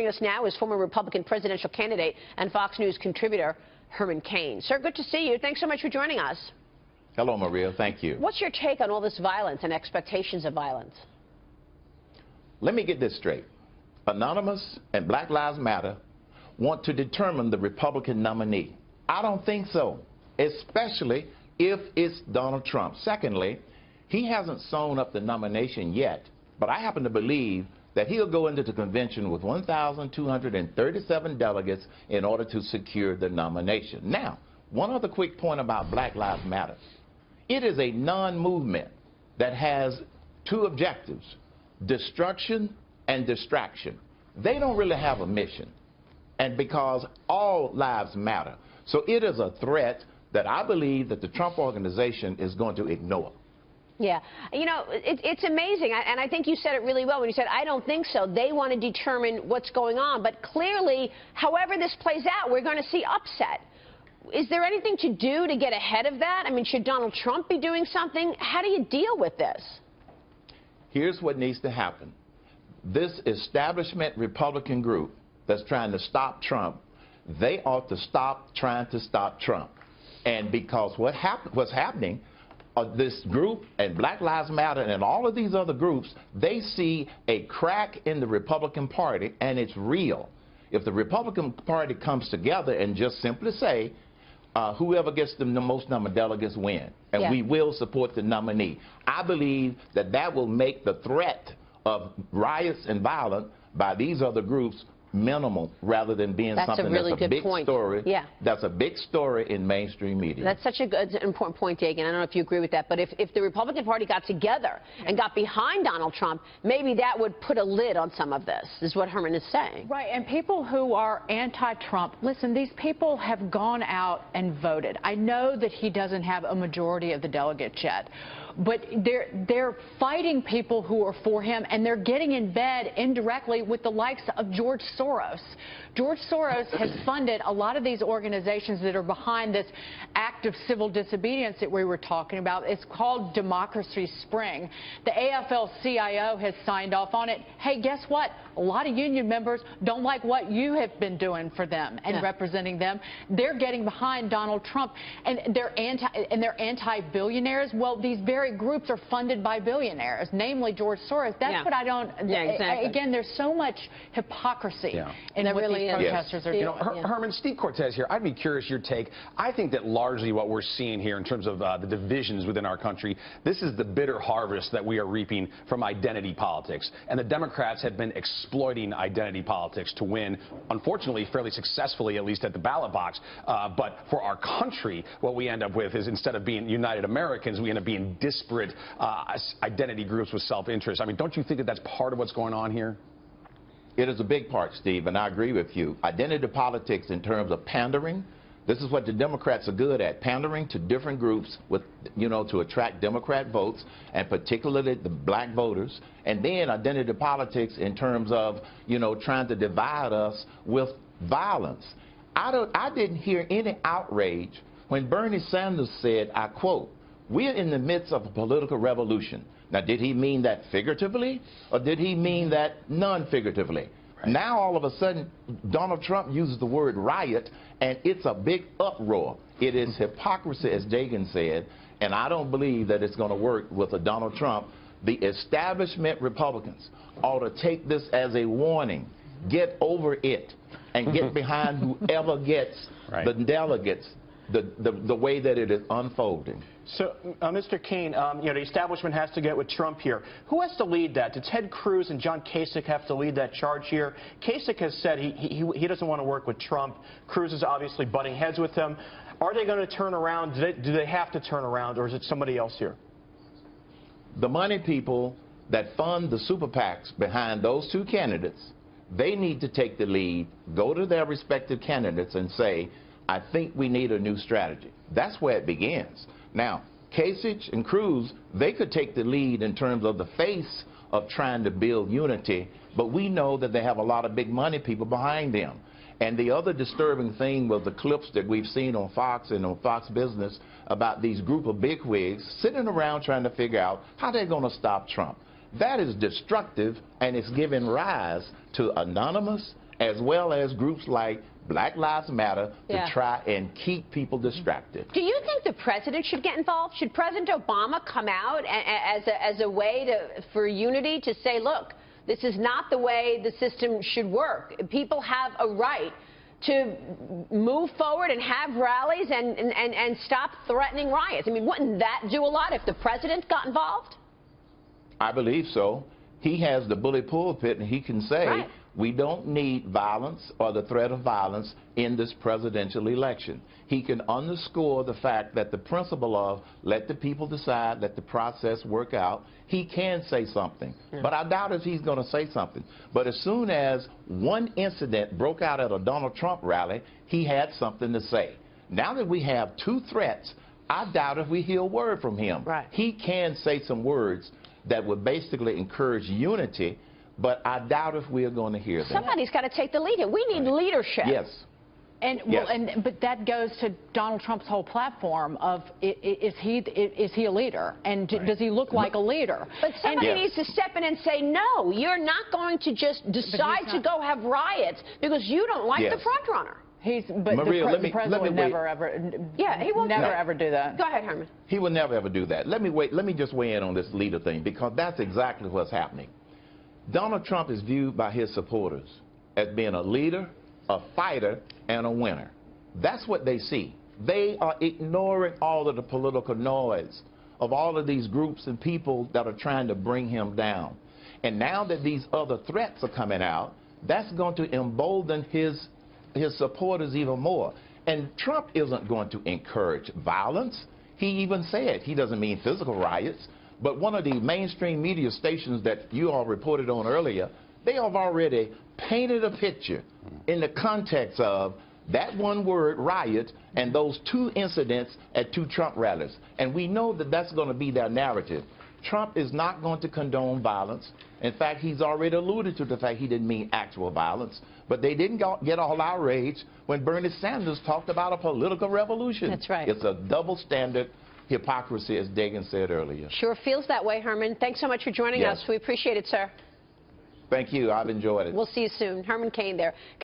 Joining us now is former Republican presidential candidate and Fox News contributor Herman Cain. Sir, good to see you. Thanks so much for joining us. Hello, Maria. Thank you. What's your take on all this violence and expectations of violence? Let me get this straight. Anonymous and Black Lives Matter want to determine the Republican nominee. I don't think so, especially if it's Donald Trump. Secondly, he hasn't sewn up the nomination yet, but I happen to believe that he'll go into the convention with 1,237 delegates in order to secure the nomination. Now, one other quick point about Black Lives Matter. It is a non-movement that has two objectives, destruction and distraction. They don't really have a mission, and because all lives matter. So it is a threat that I believe that the Trump organization is going to ignore. Yeah. You know, it's amazing, and I think you said it really well when you said, I don't think so. They want to determine what's going on, but clearly, however this plays out, we're going to see upset. Is there anything to do to get ahead of that? I mean, should Donald Trump be doing something? How do you deal with this? Here's what needs to happen. This establishment Republican group that's trying to stop Trump, they ought to stop trying to stop Trump. And because what's happening, this group and Black Lives Matter and all of these other groups, they see a crack in the Republican Party, and it's real. If the Republican Party comes together and just simply say, whoever gets the most number of delegates win, and we will support the nominee, I believe that that will make the threat of riots and violence by these other groups minimal, rather than being something that's a big story. Yeah. That's a big story in mainstream media. That's such a good, important point, Dagan. I don't know if you agree with that, but if the Republican Party got together and got behind Donald Trump, maybe that would put a lid on some of this, is what Herman is saying. Right, and people who are anti-Trump, listen, these people have gone out and voted. I know that he doesn't have a majority of the delegates yet, but they're fighting people who are for him, and they're getting in bed indirectly with the likes of George Soros. George Soros has funded a lot of these organizations that are behind this act of civil disobedience that we were talking about. It's called Democracy Spring. The AFL-CIO has signed off on it. Hey, guess what? A lot of union members don't like what you have been doing for them and representing them. They're getting behind Donald Trump, and they're anti-billionaires. Well, these very groups are funded by billionaires, namely George Soros. That's what I don't. Exactly. Again, there's so much hypocrisy in what these protesters are doing. You know, Herman, Steve Cortez here. I'd be curious your take. I think that largely what we're seeing here in terms of the divisions within our country, this is the bitter harvest that we are reaping from identity politics. And the Democrats have been exploiting identity politics to win, unfortunately, fairly successfully, at least at the ballot box. But for our country, what we end up with is, instead of being united Americans, we end up being disparate identity groups with self-interest. I mean, don't you think that that's part of what's going on here? It is a big part, Steve, and I agree with you. Identity politics in terms of pandering, this is what the Democrats are good at, pandering to different groups with, to attract Democrat votes, and particularly the black voters. And then identity politics in terms of, trying to divide us with violence. I didn't hear any outrage when Bernie Sanders said, I quote, "We're in the midst of a political revolution." Now, did he mean that figuratively, or did he mean that non-figuratively? Right. Now, all of a sudden, Donald Trump uses the word riot, and it's a big uproar. It is hypocrisy, as Dagan said, and I don't believe that it's going to work with a Donald Trump. The establishment Republicans ought to take this as a warning. Get over it, and get behind whoever gets the delegates the way that it is unfolding. So, Mr. Cain, the establishment has to get with Trump here. Who has to lead that? Do Ted Cruz and John Kasich have to lead that charge here? Kasich has said he doesn't want to work with Trump. Cruz is obviously butting heads with him. Are they going to turn around? Do they have to turn around, or is it somebody else here? The money people that fund the super PACs behind those two candidates, they need to take the lead, go to their respective candidates and say, I think we need a new strategy. That's where it begins. Now, Kasich and Cruz, they could take the lead in terms of the face of trying to build unity, but we know that they have a lot of big money people behind them. And the other disturbing thing was the clips that we've seen on Fox and on Fox Business about these group of bigwigs sitting around trying to figure out how they're going to stop Trump. That is destructive, and it's giving rise to anonymous as well as groups like Black Lives Matter, to Yeah. try and keep people distracted. Do you think the president should get involved? Should President Obama come out as a way for unity to say, look, this is not the way the system should work. People have a right to move forward and have rallies and stop threatening riots. I mean, wouldn't that do a lot if the president got involved? I believe so. He has the bully pulpit, and he can say, Right. we don't need violence or the threat of violence in this presidential election. He can underscore the fact that the principle of let the people decide, let the process work out, he can say something. Yeah. But I doubt if he's going to say something. But as soon as one incident broke out at a Donald Trump rally, he had something to say. Now that we have two threats, I doubt if we hear a word from him. Right. He can say some words that would basically encourage unity, but I doubt if we're going to hear them. Somebody's got to take the lead here. We need leadership. Yes. And Yes. but that goes to Donald Trump's whole platform of is he a leader, and does he look like a leader? But somebody Yes. needs to step in and say, no, you're not going to just decide to go have riots because you don't like Yes. the front runner. But Maria, the president would never ever. Yeah, he won't never do that. ever do that. Go ahead, Herman. He will never ever do that. Let me just weigh in on this leader thing, because that's exactly what's happening. Donald Trump is viewed by his supporters as being a leader, a fighter, and a winner. That's what they see. They are ignoring all of the political noise of all of these groups and people that are trying to bring him down. And now that these other threats are coming out, that's going to embolden his supporters even more. And Trump isn't going to encourage violence. He even said he doesn't mean physical riots. But one of the mainstream media stations that you all reported on earlier, they have already painted a picture in the context of that one word, riot, and those two incidents at two Trump rallies. And we know that that's going to be their narrative. Trump is not going to condone violence. In fact, he's already alluded to the fact he didn't mean actual violence. But they didn't get all outraged when Bernie Sanders talked about a political revolution. That's right. It's a double standard hypocrisy, as Dagan said earlier. Sure feels that way, Herman. Thanks so much for joining Yes. us. We appreciate it, sir. Thank you. I've enjoyed it. We'll see you soon. Herman Cain there.